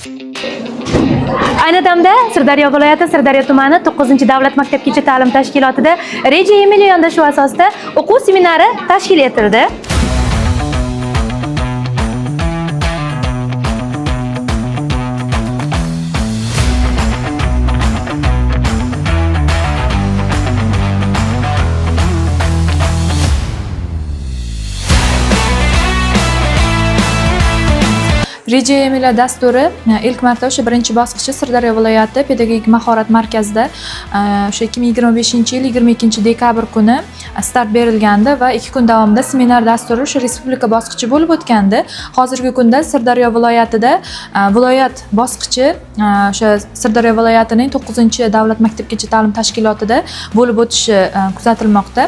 Ayni damda Sirdaryo viloyati Sirdaryo tumani 9-davlat maktabgacha ta'lim tashkilotida Reja Emilio yondashuvi asosida o'quv seminari tashkil etildi. Reja Emilio dasturi ilk marta o'sha birinchi bosqichi Sirdaryo viloyati pedagogik mahorat markazida o'sha 2025-yil 22-dekabr kuni start berilgandi va 2 kun davomida seminar dasturi o'sha respublika bosqichi bo'lib o'tgandi. Hozirgi kunda Sirdaryo viloyatida viloyat bosqichi o'sha Sirdaryo viloyatining 9-davlat maktabgacha ta'lim tashkilotida bo'lib o'tishi kuzatilmoqda.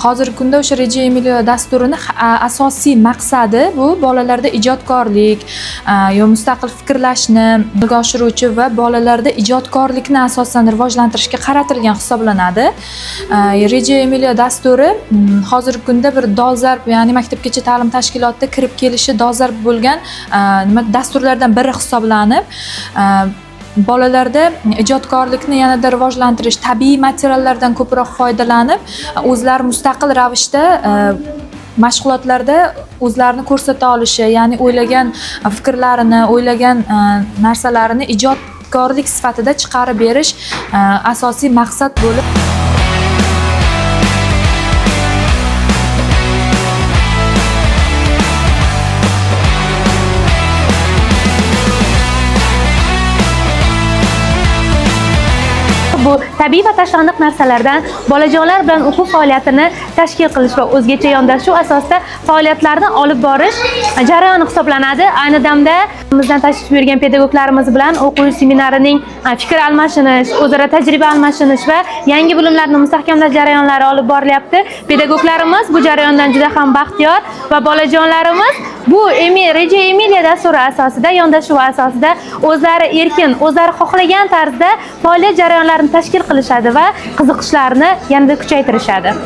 Hozirgi kunda o'sha Reja Emilio dasturini asosiy maqsadi bu bolalarda ijodkorlik yo mustaqil fikrlashni amalga oshiruvchi va bolalarda ijodkorlikni asosan rivojlantirishga qaratilgan hisoblanadi. Reja Emilio dasturi hozirgi kunda bir dolzarb, ya'ni maktabgacha ta'lim tashkilotida kirib kelishi dolzarb bo'lgan dasturlardan biri hisoblanib, bolalarda ijodkorlikni yanada rivojlantirish, tabiiy materiallardan ko'proq foydalanib, o'zlari mustaqil ravishda mashg'ulotlarda o'zlarini ko'rsata olishi, ya'ni o'ylagan fikrlarini, o'ylagan narsalarini ijodkorlik sifatida chiqarib berish asosiy maqsad bo'lib bu tabiiy va tashlandiq narsalardan bolajonlar bilan o'quv faoliyatini tashkil qilish va o'zgacha yondashuv asosida faoliyatlarni olib borish jarayoni hisoblanadi. Ayni damda bizdan tashrif buyurgan pedagoglarimiz bilan o'quv seminarining fikr almashinish, o'zaro tajriba almashinish va yangi bilimlarni mustahkamlash jarayonlari olib borilyapti. Pedagoglarimiz bu jarayondan juda ham baxtiyor va bolajonlarimiz bu Reja Emilio dasturi asosida, yondashuvi asosida o'zlari erkin, o'zlari xohlagan tarzda faoliyat jarayonlarini tashkil qilishadi va qiziqishlarini yanada kuchaytirishadi.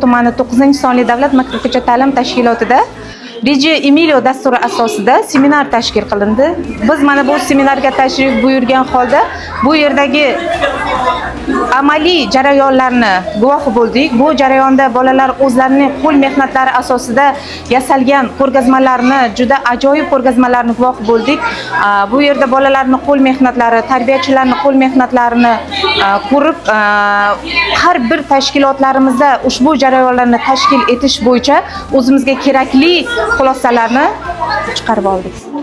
Tumani 9-sonli davlat maktabgacha ta'lim tashkilotida Reja Emilio dasturi asosida seminar tashkil qilindi. Biz mana bu seminarga tashrif buyurgan holda bu yerdagi amaliy jarayonlarni guvohi bo'ldik. Bu jarayonda bolalar o'zlarining qo'l mehnatlari asosida yasalgan ko'rgazmalarni, juda ajoyib ko'rgazmalarni guvohi bo'ldik. Bu yerda bolalarning qo'l mehnatlari, tarbiyachilarning qo'l mehnatlarini ko'rib, har bir tashkilotlarimizda ushbu jarayonlarni tashkil etish bo'yicha o'zimizga kerakli xulosalarni chiqarib oldik.